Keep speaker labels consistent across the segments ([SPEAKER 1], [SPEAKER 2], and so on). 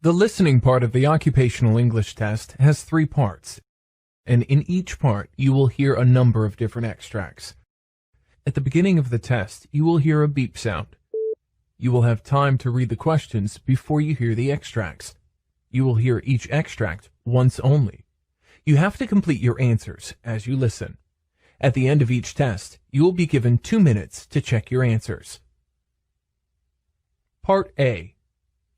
[SPEAKER 1] The listening part of the occupational English test has 3 parts, and in each part you will hear a number of different extracts. At the beginning of the test, you will hear a beep sound. You will have time to read the questions before you hear the extracts. You will hear each extract once only. You have to complete your answers as you listen. At the end of each test, you will be given 2 minutes to check your answers. Part A.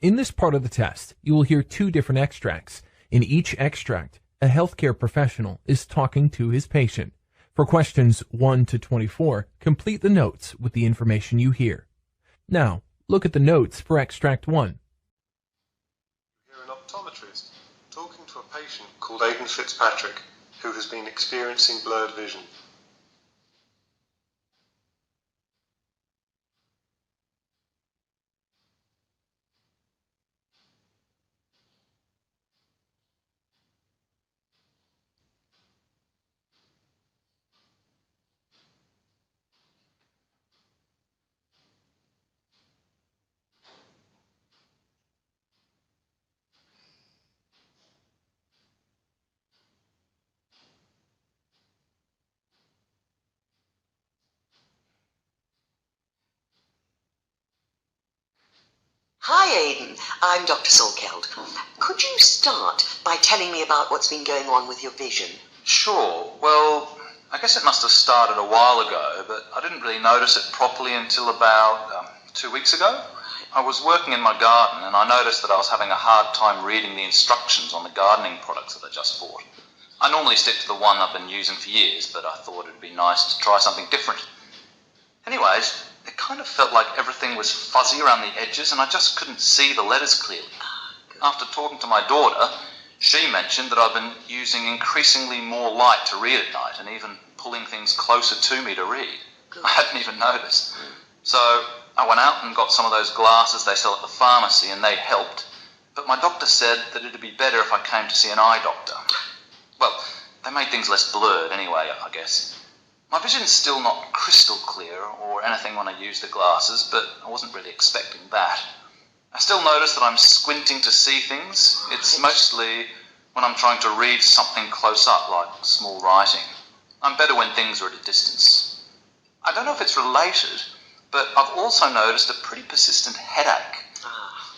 [SPEAKER 1] In this part of the test, you will hear 2 different extracts. In each extract, a healthcare professional is talking to his patient. For questions 1 to 24, complete the notes with the information you hear. Now, look at the notes for extract 1.
[SPEAKER 2] You hear an optometrist talking to a patient called Aidan Fitzpatrick, who has been experiencing blurred vision.
[SPEAKER 3] Hi Aidan, I'm Dr. Salkeld. Could you start by telling me about what's been going on with your vision?
[SPEAKER 4] Sure. Well, I guess it must have started a while ago, but I didn't really notice it properly until about 2 weeks ago. I was working in my garden and I noticed that I was having a hard time reading the instructions on the gardening products that I just bought. I normally stick to the one I've been using for years, but I thought it'd be nice to try something different. Anyways, it kind of felt like everything was fuzzy around the edges and I just couldn't see the letters clearly. After talking to my daughter, she mentioned that I've been using increasingly more light to read at night and even pulling things closer to me to read. I hadn't even noticed. So I went out and got some of those glasses they sell at the pharmacy and they helped, but my doctor said that it'd be better if I came to see an eye doctor. Well, they made things less blurred anyway, I guess. My vision's still not crystal clear or anything when I use the glasses, but I wasn't really expecting that. I still notice that I'm squinting to see things. It's mostly when I'm trying to read something close up, like small writing. I'm better when things are at a distance. I don't know if it's related, but I've also noticed a pretty persistent headache.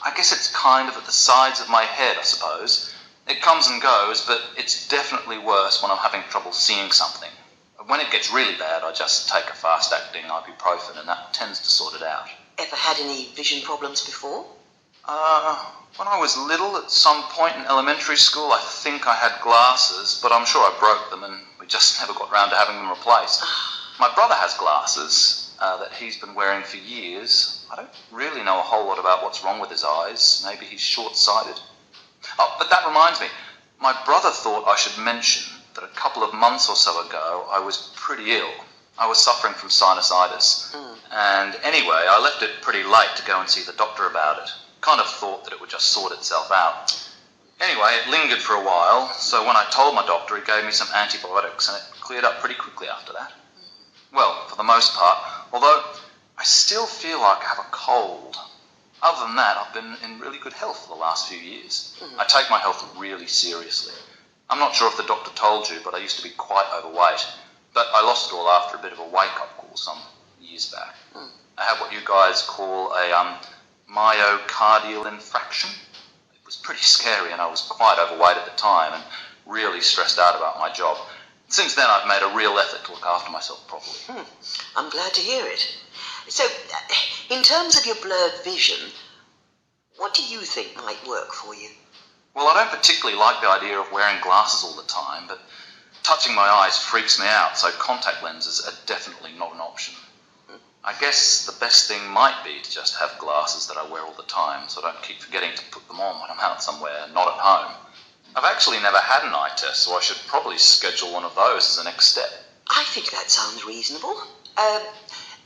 [SPEAKER 4] I guess it's kind of at the sides of my head, I suppose. It comes and goes, but it's definitely worse when I'm having trouble seeing something. When it gets really bad, I just take a fast-acting ibuprofen and that tends to sort it out.
[SPEAKER 3] Ever had any vision problems before?
[SPEAKER 4] When I was little, at some point in elementary school, I think I had glasses, but I'm sure I broke them and we just never got round to having them replaced. My brother has glasses that he's been wearing for years. I don't really know a whole lot about what's wrong with his eyes. Maybe he's short-sighted. Oh, but that reminds me. My brother thought I should mention that a couple of months or so ago, I was pretty ill. I was suffering from sinusitis. And anyway, I left it pretty late to go and see the doctor about it. Kind of thought that it would just sort itself out. Anyway, it lingered for a while, so when I told my doctor, he gave me some antibiotics and it cleared up pretty quickly after that. Well, for the most part, although I still feel like I have a cold. Other than that, I've been in really good health for the last few years. I take my health really seriously. I'm not sure if the doctor told you, but I used to be quite overweight. But I lost it all after a bit of a wake-up call some years back. I had what you guys call a myocardial infarction. It was pretty scary and I was quite overweight at the time and really stressed out about my job. Since then, I've made a real effort to look after myself properly.
[SPEAKER 3] I'm glad to hear it. So, in terms of your blurred vision, what do you think might work for you?
[SPEAKER 4] Well, I don't particularly like the idea of wearing glasses all the time, but touching my eyes freaks me out, so contact lenses are definitely not an option. I guess the best thing might be to just have glasses that I wear all the time, so I don't keep forgetting to put them on when I'm out somewhere, not at home. I've actually never had an eye test, so I should probably schedule one of those as the next step.
[SPEAKER 3] I think that sounds reasonable.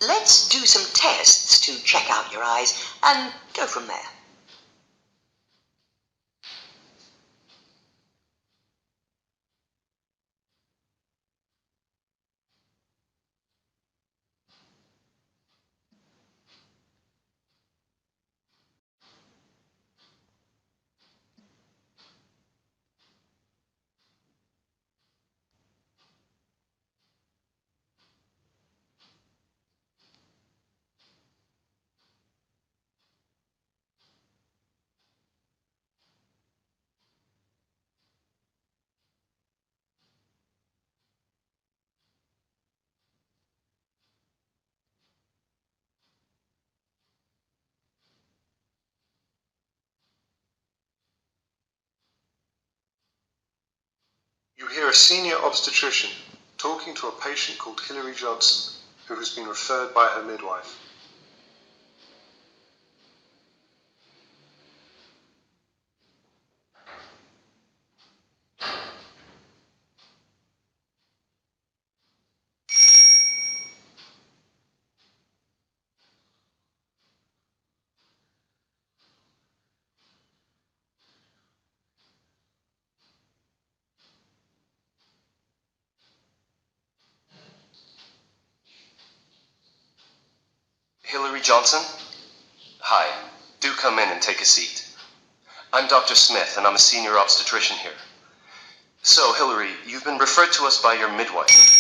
[SPEAKER 3] Let's do some tests to check out your eyes and go from there.
[SPEAKER 2] You hear a senior obstetrician talking to a patient called Hilary Johnson, who has been referred by her midwife.
[SPEAKER 5] Hilary Johnson? Hi. Do come in and take a seat. I'm Dr. Smith, and I'm a senior obstetrician here. So, Hilary, you've been referred to us by your midwife.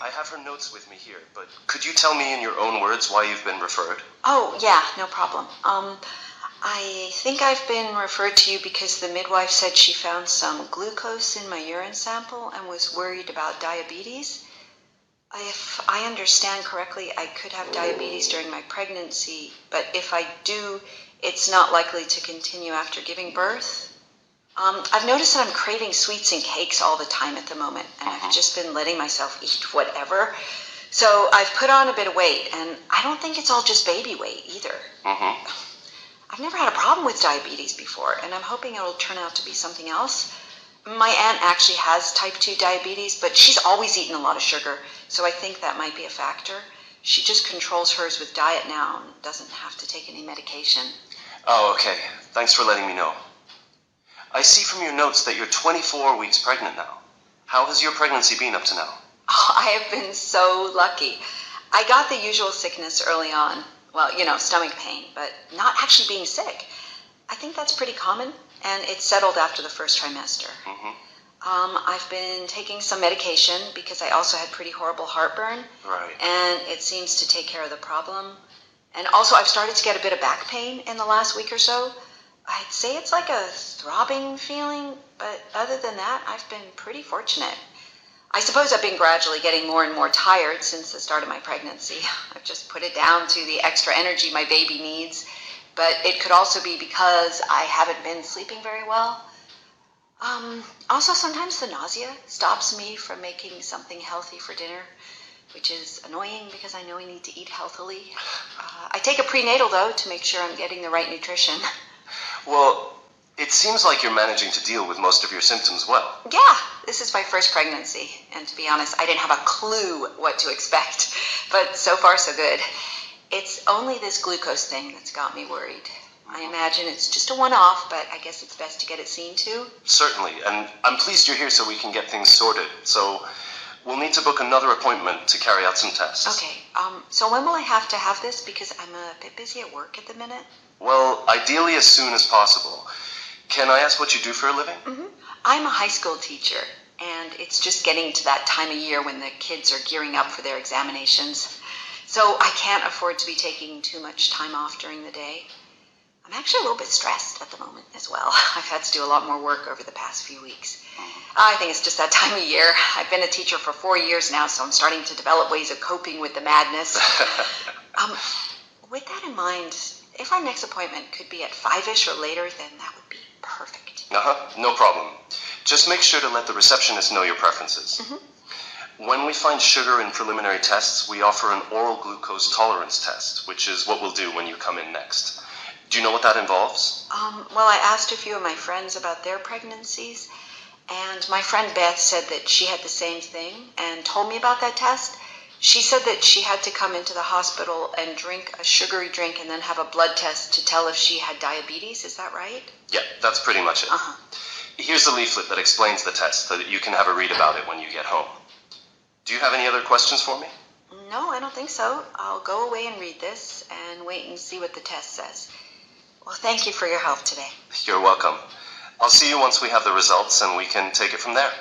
[SPEAKER 5] I have her notes with me here, but could you tell me in your own words why you've been referred?
[SPEAKER 3] Oh, yeah, no problem. I think I've been referred to you because the midwife said she found some glucose in my urine sample and was worried about diabetes. If I understand correctly, I could have diabetes during my pregnancy, but if I do, it's not likely to continue after giving birth. I've noticed that I'm craving sweets and cakes all the time at the moment, and I've just been letting myself eat whatever. So I've put on a bit of weight, and I don't think it's all just baby weight either. I've never had a problem with diabetes before, and I'm hoping it'll turn out to be something else. My aunt actually has type 2 diabetes, but she's always eaten a lot of sugar, so I think that might be a factor. She just controls hers with diet now and doesn't have to take any medication.
[SPEAKER 5] Oh, okay. Thanks for letting me know. I see from your notes that you're 24 weeks pregnant now. How has your pregnancy been up to now?
[SPEAKER 3] Oh, I have been so lucky. I got the usual sickness early on. Well, stomach pain, but not actually being sick. I think that's pretty common, and it settled after the first trimester. I've been taking some medication because I also had pretty horrible heartburn.
[SPEAKER 5] Right.
[SPEAKER 3] And it seems to take care of the problem. And also I've started to get a bit of back pain in the last week or so. I'd say it's like a throbbing feeling, but other than that, I've been pretty fortunate. I suppose I've been gradually getting more and more tired since the start of my pregnancy. I've just put it down to the extra energy my baby needs, but it could also be because I haven't been sleeping very well. Also, sometimes the nausea stops me from making something healthy for dinner, which is annoying because I know I need to eat healthily. I take a prenatal, though, to make sure I'm getting the right nutrition.
[SPEAKER 5] Well, it seems like you're managing to deal with most of your symptoms well.
[SPEAKER 3] Yeah, this is my first pregnancy, and to be honest, I didn't have a clue what to expect, but so far so good. It's only this glucose thing that's got me worried. I imagine it's just a one-off, but I guess it's best to get it seen to.
[SPEAKER 5] Certainly, and I'm pleased you're here so we can get things sorted. So we'll need to book another appointment to carry out some tests.
[SPEAKER 3] Okay, so when will I have to have this? Because I'm a bit busy at work at the minute.
[SPEAKER 5] Well, ideally as soon as possible. Can I ask what you do for a living?
[SPEAKER 3] I'm a high school teacher, and it's just getting to that time of year when the kids are gearing up for their examinations. So I can't afford to be taking too much time off during the day. I'm actually a little bit stressed at the moment as well. I've had to do a lot more work over the past few weeks. I think it's just that time of year. I've been a teacher for 4 years now, so I'm starting to develop ways of coping with the madness. With that in mind, if our next appointment could be at 5-ish or later, then that would be perfect.
[SPEAKER 5] No problem. Just make sure to let the receptionist know your preferences. When we find sugar in preliminary tests, we offer an oral glucose tolerance test, which is what we'll do when you come in next. Do you know what that involves?
[SPEAKER 3] Well, I asked a few of my friends about their pregnancies, and my friend Beth said that she had the same thing and told me about that test. She said that she had to come into the hospital and drink a sugary drink and then have a blood test to tell if she had diabetes. Is that right?
[SPEAKER 5] Yeah, that's pretty much it. Here's a leaflet that explains the test so that you can have a read about it when you get home. Do you have any other questions for me?
[SPEAKER 3] No, I don't think so. I'll go away and read this and wait and see what the test says. Well, thank you for your help today.
[SPEAKER 5] You're welcome. I'll see you once we have the results and we can take it from there.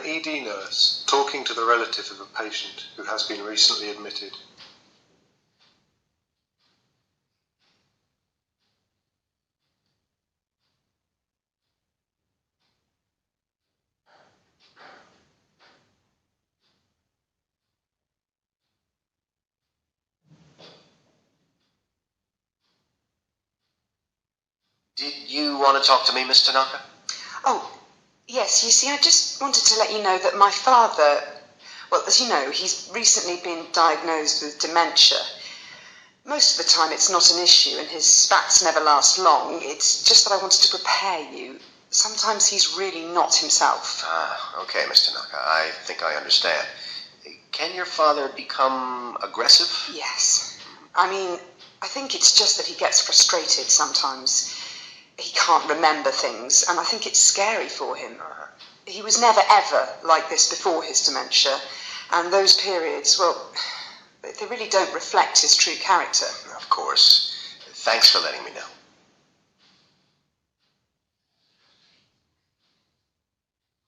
[SPEAKER 2] ED nurse talking to the relative of a patient who has been recently admitted.
[SPEAKER 5] Did you want to talk to me, Miss Tanaka?
[SPEAKER 3] Oh, yes, you see, I just wanted to let you know that my father, well, as you know, he's recently been diagnosed with dementia. Most of the time it's not an issue and his spats never last long. It's just that I wanted to prepare you. Sometimes he's really not himself.
[SPEAKER 5] Okay, Miss Tanaka, I think I understand. Can your father become aggressive?
[SPEAKER 3] Yes. I mean, I think it's just that he gets frustrated sometimes. He can't remember things, and I think it's scary for him. He was never, ever like this before his dementia, and those periods, well, they really don't reflect his true character.
[SPEAKER 5] Of course. Thanks for letting me know.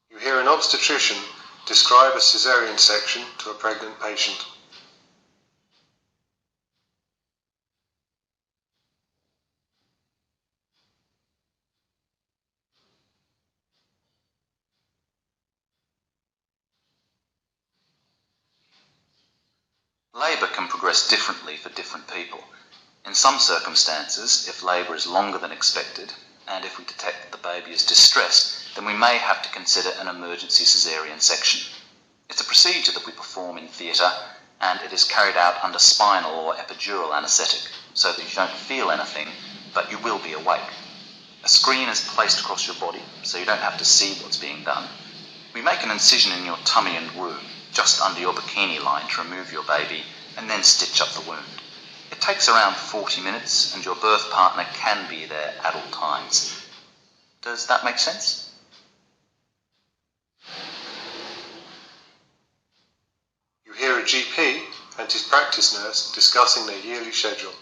[SPEAKER 2] You hear an obstetrician describe a caesarean section to a pregnant patient.
[SPEAKER 4] Labour can progress differently for different people. In some circumstances, if labour is longer than expected, and if we detect that the baby is distressed, then we may have to consider an emergency caesarean section. It's a procedure that we perform in theatre, and it is carried out under spinal or epidural anaesthetic, so that you don't feel anything, but you will be awake. A screen is placed across your body, so you don't have to see what's being done. We make an incision in your tummy and womb, just under your bikini line, to remove your baby, and then stitch up the wound. It takes around 40 minutes, and your birth partner can be there at all times. Does that make sense?
[SPEAKER 2] You hear a GP and his practice nurse discussing their yearly schedule.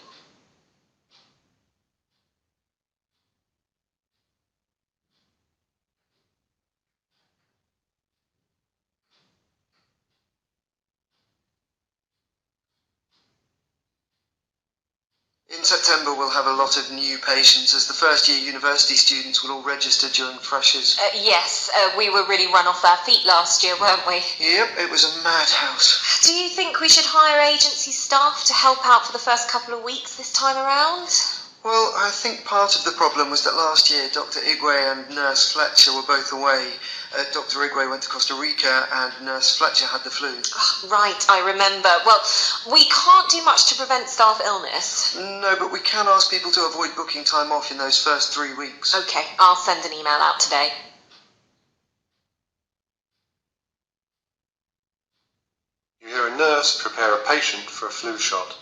[SPEAKER 6] In September we'll have a lot of new patients, as the first year university students will all register during freshers.
[SPEAKER 7] Yes, we were really run off our feet last year, weren't we?
[SPEAKER 6] Yep, it was a madhouse.
[SPEAKER 7] Do you think we should hire agency staff to help out for the first couple of weeks this time around?
[SPEAKER 6] Well, I think part of the problem was that last year Dr. Igwe and Nurse Fletcher were both away. Dr. Igwe went to Costa Rica and Nurse Fletcher had the flu.
[SPEAKER 7] Oh, right, I remember. Well, we can't do much to prevent staff illness.
[SPEAKER 6] No, but we can ask people to avoid booking time off in those first 3 weeks.
[SPEAKER 7] Okay, I'll send an email out today.
[SPEAKER 2] You hear a nurse prepare a patient for a flu shot.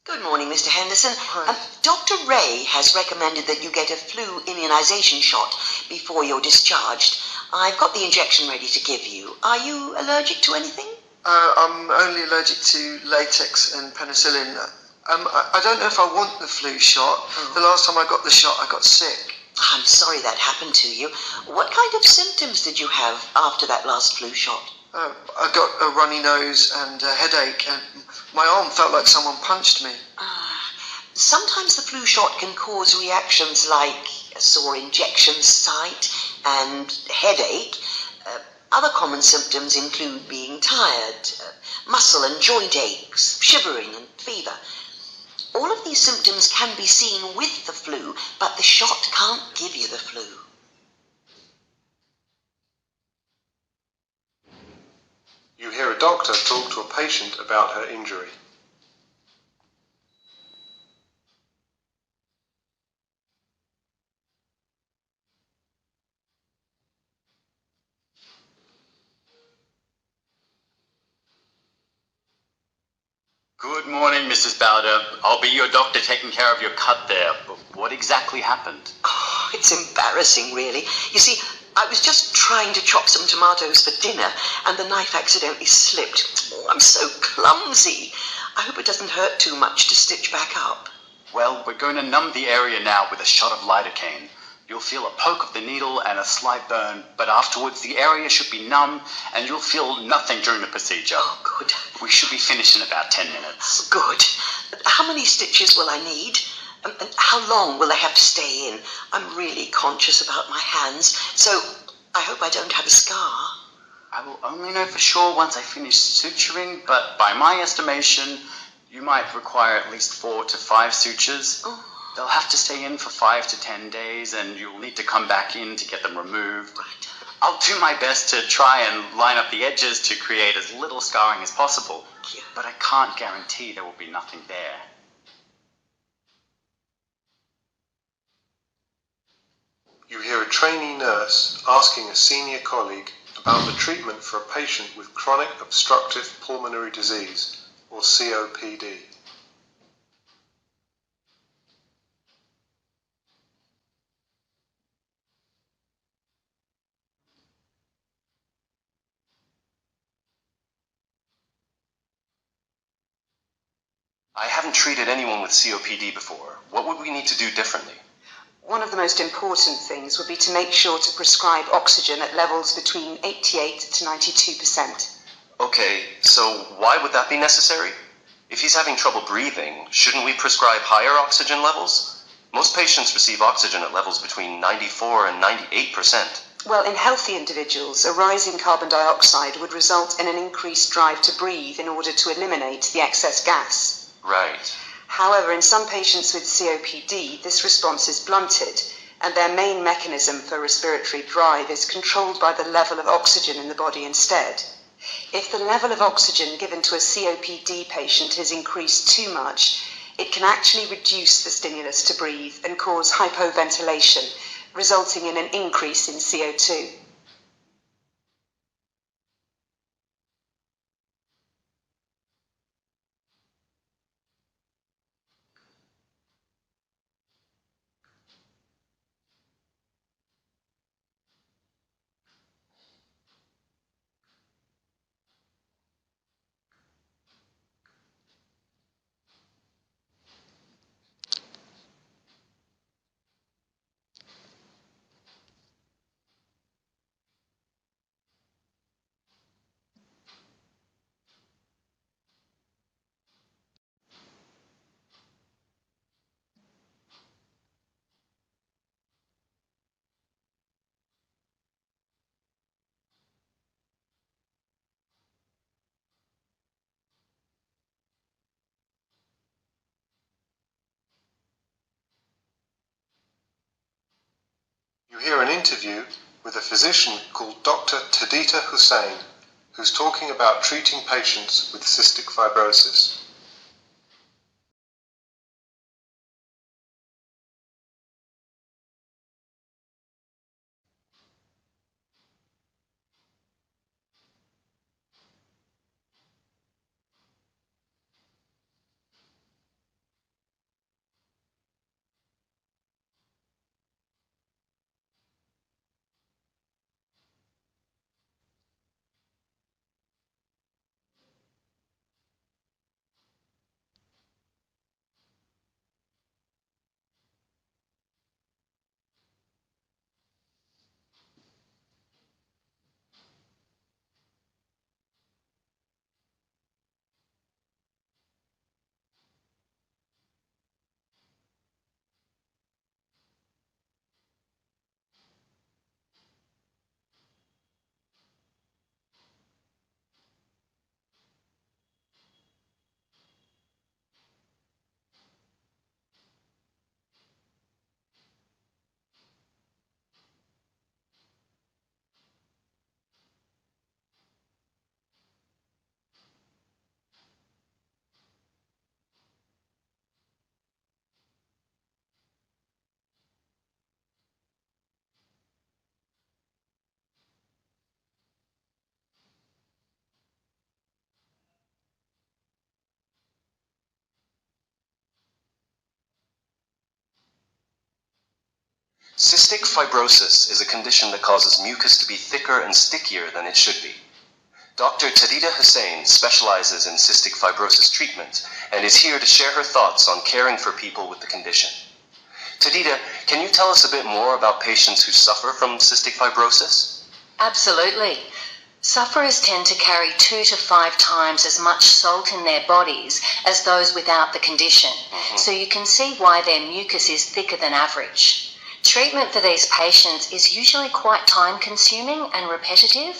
[SPEAKER 8] Good morning, Mr. Henderson.
[SPEAKER 6] Hi.
[SPEAKER 8] Dr. Ray has recommended that you get a flu immunization shot before you're discharged. I've got the injection ready to give you. Are you allergic to anything?
[SPEAKER 6] I'm only allergic to latex and penicillin. I don't know if I want the flu shot. The last time I got the shot, I got sick.
[SPEAKER 8] I'm sorry that happened to you. What kind of symptoms did you have after that last flu shot?
[SPEAKER 6] I got a runny nose and a headache, and my arm felt like someone punched me.
[SPEAKER 8] Sometimes the flu shot can cause reactions like a sore injection site and headache. Other common symptoms include being tired, muscle and joint aches, shivering and fever. All of these symptoms can be seen with the flu, but the shot can't give you the flu.
[SPEAKER 2] You hear a doctor talk to a patient about her injury.
[SPEAKER 9] Good morning, Mrs. Bowder. I'll be your doctor taking care of your cut there. But what exactly happened?
[SPEAKER 8] Oh, it's embarrassing, really. You see, I was just trying to chop some tomatoes for dinner, and the knife accidentally slipped. Oh, I'm so clumsy. I hope it doesn't hurt too much to stitch back up.
[SPEAKER 9] Well, we're going to numb the area now with a shot of lidocaine. You'll feel a poke of the needle and a slight burn, but afterwards the area should be numb and you'll feel nothing during the procedure.
[SPEAKER 8] Oh, good.
[SPEAKER 9] We should be finished in about 10 minutes.
[SPEAKER 8] Good. How many stitches will I need? And how long will I have to stay in? I'm really conscious about my hands, so I hope I don't have a scar.
[SPEAKER 9] I will only know for sure once I finish suturing, but by my estimation, you might require at least 4 to 5 sutures.
[SPEAKER 8] Oh.
[SPEAKER 9] They'll have to stay in for 5 to 10 days, and you'll need to come back in to get them removed.
[SPEAKER 8] Right.
[SPEAKER 9] I'll do my best to try and line up the edges to create as little scarring as possible, but I can't guarantee there will be nothing there.
[SPEAKER 2] You hear a trainee nurse asking a senior colleague about the treatment for a patient with chronic obstructive pulmonary disease, or COPD.
[SPEAKER 5] I haven't treated anyone with COPD before. What would we need to do differently?
[SPEAKER 3] One of the most important things would be to make sure to prescribe oxygen at levels between 88 to 92%.
[SPEAKER 5] Okay, so why would that be necessary? If he's having trouble breathing, shouldn't we prescribe higher oxygen levels? Most patients receive oxygen at levels between 94 and 98%.
[SPEAKER 3] Well, in healthy individuals, a rise in carbon dioxide would result in an increased drive to breathe in order to eliminate the excess gas.
[SPEAKER 5] Right.
[SPEAKER 3] However, in some patients with COPD, this response is blunted, and their main mechanism for respiratory drive is controlled by the level of oxygen in the body instead. If the level of oxygen given to a COPD patient is increased too much, it can actually reduce the stimulus to breathe and cause hypoventilation, resulting in an increase in CO2.
[SPEAKER 2] You hear an interview with a physician called Dr. Tadita Hussain, who's talking about treating patients with cystic fibrosis.
[SPEAKER 5] Cystic fibrosis is a condition that causes mucus to be thicker and stickier than it should be. Dr. Tadida Hussain specializes in cystic fibrosis treatment and is here to share her thoughts on caring for people with the condition. Tadida, can you tell us a bit more about patients who suffer from cystic fibrosis?
[SPEAKER 10] Absolutely. Sufferers tend to carry 2 to 5 times as much salt in their bodies as those without the condition, so you can see why their mucus is thicker than average. Treatment for these patients is usually quite time-consuming and repetitive.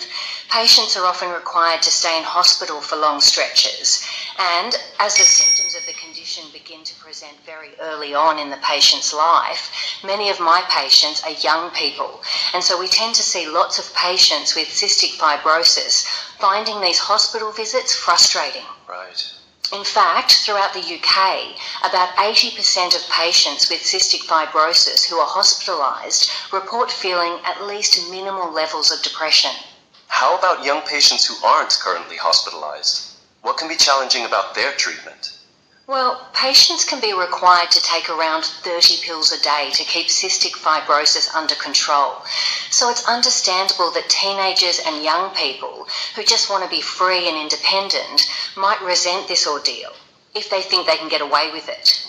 [SPEAKER 10] Patients are often required to stay in hospital for long stretches, and as the symptoms of the condition begin to present very early on in the patient's life, many of my patients are young people, and so we tend to see lots of patients with cystic fibrosis finding these hospital visits frustrating.
[SPEAKER 5] Right.
[SPEAKER 10] In fact, throughout the UK, about 80% of patients with cystic fibrosis who are hospitalised report feeling at least minimal levels of depression.
[SPEAKER 5] How about young patients who aren't currently hospitalized? What can be challenging about their treatment?
[SPEAKER 10] Well, patients can be required to take around 30 pills a day to keep cystic fibrosis under control. So it's understandable that teenagers and young people who just want to be free and independent might resent this ordeal if they think they can get away with it.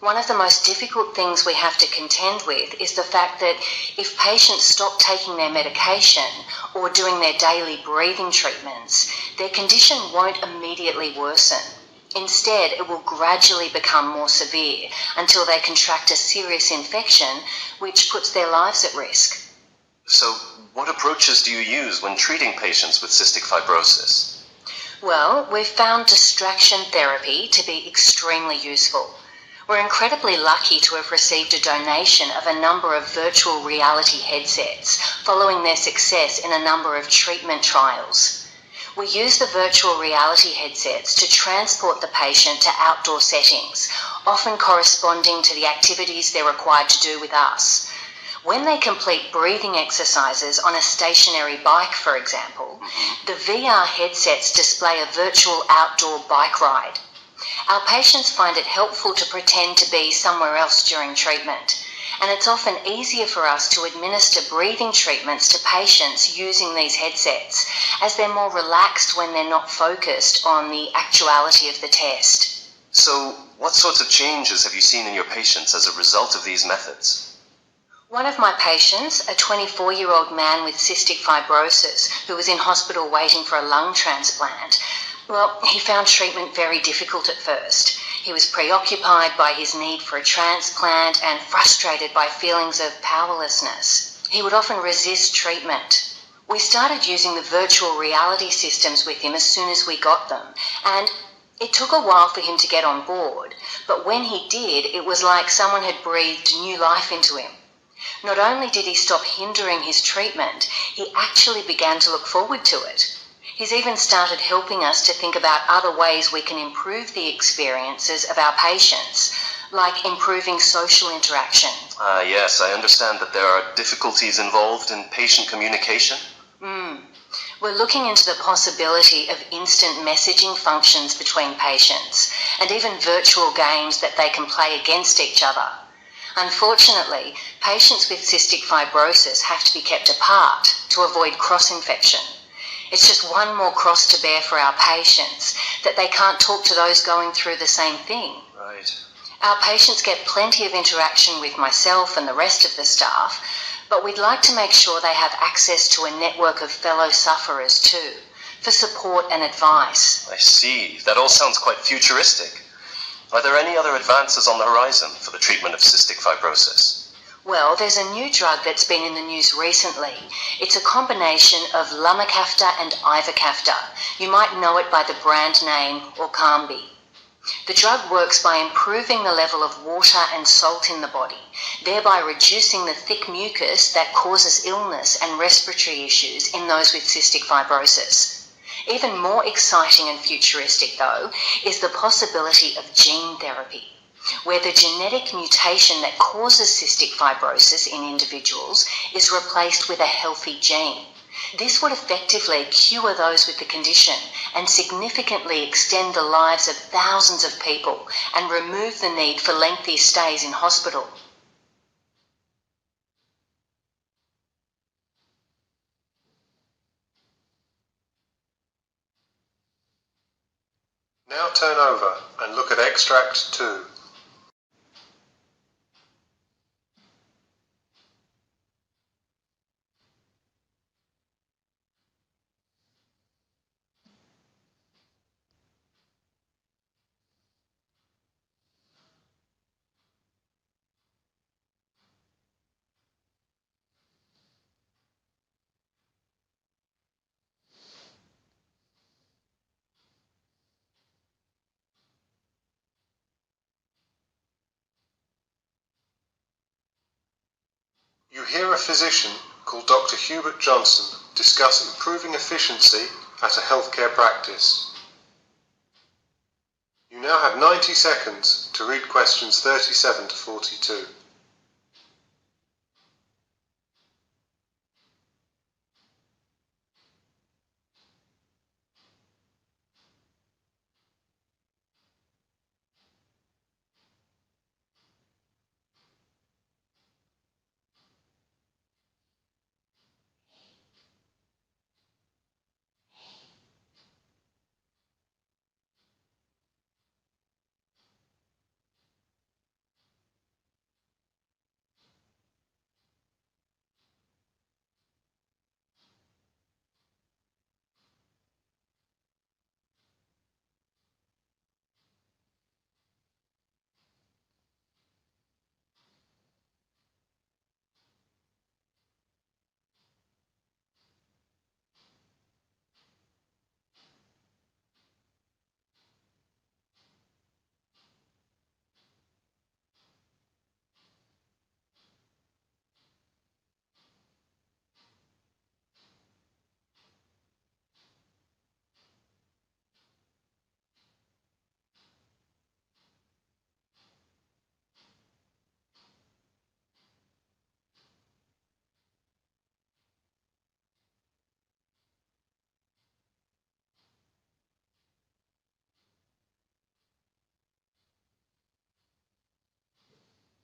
[SPEAKER 10] One of the most difficult things we have to contend with is the fact that if patients stop taking their medication or doing their daily breathing treatments, their condition won't immediately worsen. Instead, it will gradually become more severe until they contract a serious infection, which puts their lives at risk.
[SPEAKER 5] So, what approaches do you use when treating patients with cystic fibrosis?
[SPEAKER 10] Well, we've found distraction therapy to be extremely useful. We're incredibly lucky to have received a donation of a number of virtual reality headsets following their success in a number of treatment trials. We use the virtual reality headsets to transport the patient to outdoor settings, often corresponding to the activities they're required to do with us. When they complete breathing exercises on a stationary bike, for example, the VR headsets display a virtual outdoor bike ride. Our patients find it helpful to pretend to be somewhere else during treatment, and it's often easier for us to administer breathing treatments to patients using these headsets, as they're more relaxed when they're not focused on the actuality of the test.
[SPEAKER 5] So, what sorts of changes have you seen in your patients as a result of these methods?
[SPEAKER 10] One of my patients, a 24-year-old man with cystic fibrosis who was in hospital waiting for a lung transplant, well, he found treatment very difficult at first. He was preoccupied by his need for a transplant and frustrated by feelings of powerlessness. He would often resist treatment. We started using the virtual reality systems with him as soon as we got them, and it took a while for him to get on board, but when he did, it was like someone had breathed new life into him. Not only did he stop hindering his treatment, he actually began to look forward to it. He's even started helping us to think about other ways we can improve the experiences of our patients, like improving social interaction.
[SPEAKER 5] Yes, I understand that there are difficulties involved in patient communication.
[SPEAKER 10] We're looking into the possibility of instant messaging functions between patients, and even virtual games that they can play against each other. Unfortunately, patients with cystic fibrosis have to be kept apart to avoid cross-infection. It's just one more cross to bear for our patients, that they can't talk to those going through the same thing.
[SPEAKER 5] Right.
[SPEAKER 10] Our patients get plenty of interaction with myself and the rest of the staff, but we'd like to make sure they have access to a network of fellow sufferers too, for support and advice.
[SPEAKER 5] I see. That all sounds quite futuristic. Are there any other advances on the horizon for the treatment of cystic fibrosis?
[SPEAKER 10] Well, there's a new drug that's been in the news recently. It's a combination of lumacaftor and ivacaftor. You might know it by the brand name Orkambi. The drug works by improving the level of water and salt in the body, thereby reducing the thick mucus that causes illness and respiratory issues in those with cystic fibrosis. Even more exciting and futuristic, though, is the possibility of gene therapy, where the genetic mutation that causes cystic fibrosis in individuals is replaced with a healthy gene. This would effectively cure those with the condition and significantly extend the lives of thousands of people and remove the need for lengthy stays in hospital.
[SPEAKER 2] turn over and look at extract 2. You hear a physician called Dr. Hubert Johnson discuss improving efficiency at a healthcare practice. You now have 90 seconds to read questions 37 to 42.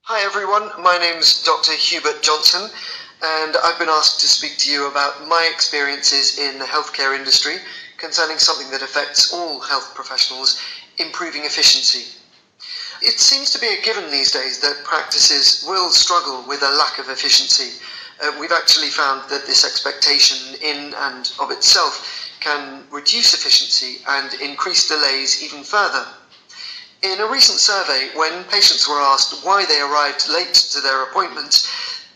[SPEAKER 6] Hi everyone, my name's Dr. Hubert Johnson, and I've been asked to speak to you about my experiences in the healthcare industry concerning something that affects all health professionals, improving efficiency. It seems to be a given these days that practices will struggle with a lack of efficiency. We've actually found that this expectation in and of itself can reduce efficiency and increase delays even further. In a recent survey, when patients were asked why they arrived late to their appointments,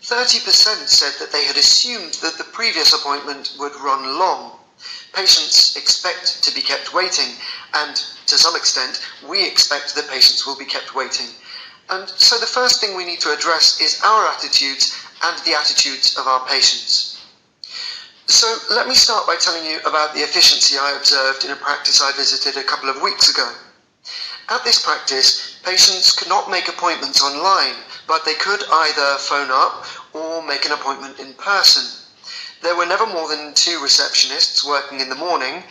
[SPEAKER 6] 30% said that they had assumed that the previous appointment would run long. Patients expect to be kept waiting, and to some extent, we expect that patients will be kept waiting. And so the first thing we need to address is our attitudes and the attitudes of our patients. So let me start by telling you about the efficiency I observed in a practice I visited a couple of weeks ago. At this practice, patients could not make appointments online, but they could either phone up or make an appointment in person. There were never more than 2 receptionists working in the morning,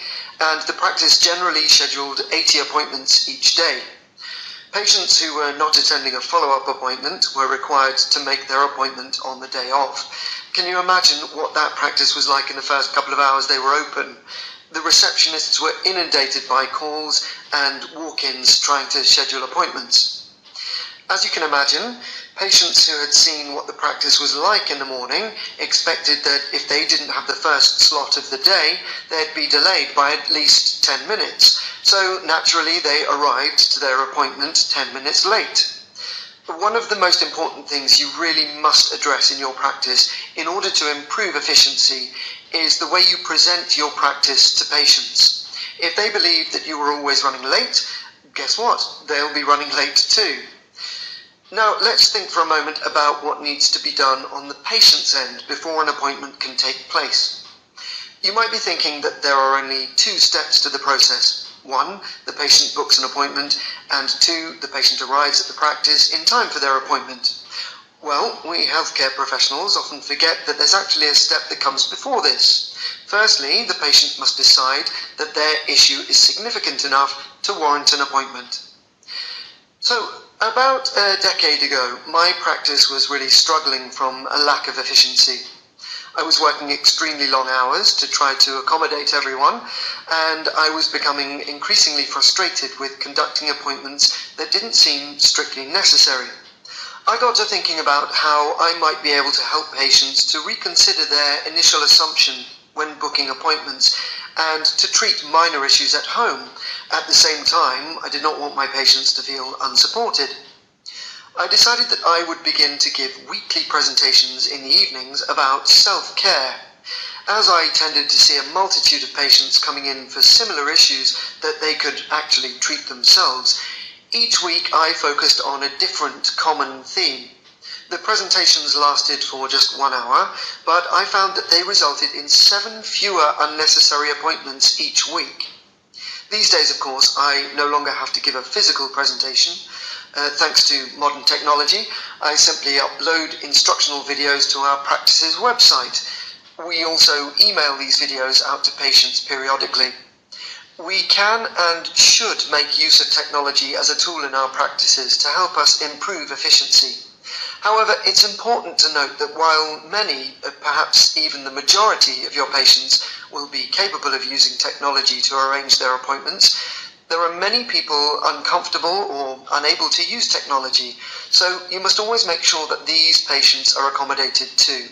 [SPEAKER 6] and the practice generally scheduled 80 appointments each day. Patients who were not attending a follow-up appointment were required to make their appointment on the day of. Can you imagine what that practice was like in the first couple of hours they were open? The receptionists were inundated by calls and walk-ins trying to schedule appointments. As you can imagine, patients who had seen what the practice was like in the morning expected that if they didn't have the first slot of the day, they'd be delayed by at least 10 minutes. So naturally, they arrived to their appointment 10 minutes late. One of the most important things you really must address in your practice in order to improve efficiency is the way you present your practice to patients. If they believe that you are always running late, guess what? They'll be running late too. Now let's think for a moment about what needs to be done on the patient's end before an appointment can take place. You might be thinking that there are only 2 steps to the process. 1, the patient books an appointment, and 2, the patient arrives at the practice in time for their appointment. Well, we healthcare professionals often forget that there's actually a step that comes before this. Firstly, the patient must decide that their issue is significant enough to warrant an appointment. So, about a decade ago, my practice was really struggling from a lack of efficiency. I was working extremely long hours to try to accommodate everyone, and I was becoming increasingly frustrated with conducting appointments that didn't seem strictly necessary. I got to thinking about how I might be able to help patients to reconsider their initial assumption when booking appointments and to treat minor issues at home. At the same time, I did not want my patients to feel unsupported. I decided that I would begin to give weekly presentations in the evenings about self-care. As I tended to see a multitude of patients coming in for similar issues that they could actually treat themselves, each week I focused on a different common theme. The presentations lasted for just 1 hour, but I found that they resulted in 7 fewer unnecessary appointments each week. These days, of course, I no longer have to give a physical presentation. Thanks to modern technology, I simply upload instructional videos to our practice's website. We also email these videos out to patients periodically. We can and should make use of technology as a tool in our practices to help us improve efficiency. However, it's important to note that while many, perhaps even the majority of your patients will be capable of using technology to arrange their appointments, there are many people uncomfortable or unable to use technology, so you must always make sure that these patients are accommodated too.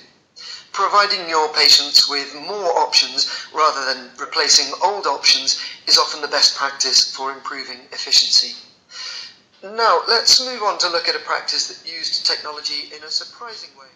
[SPEAKER 6] Providing your patients with more options rather than replacing old options is often the best practice for improving efficiency. Now, let's move on to look at a practice that used technology in a surprising way.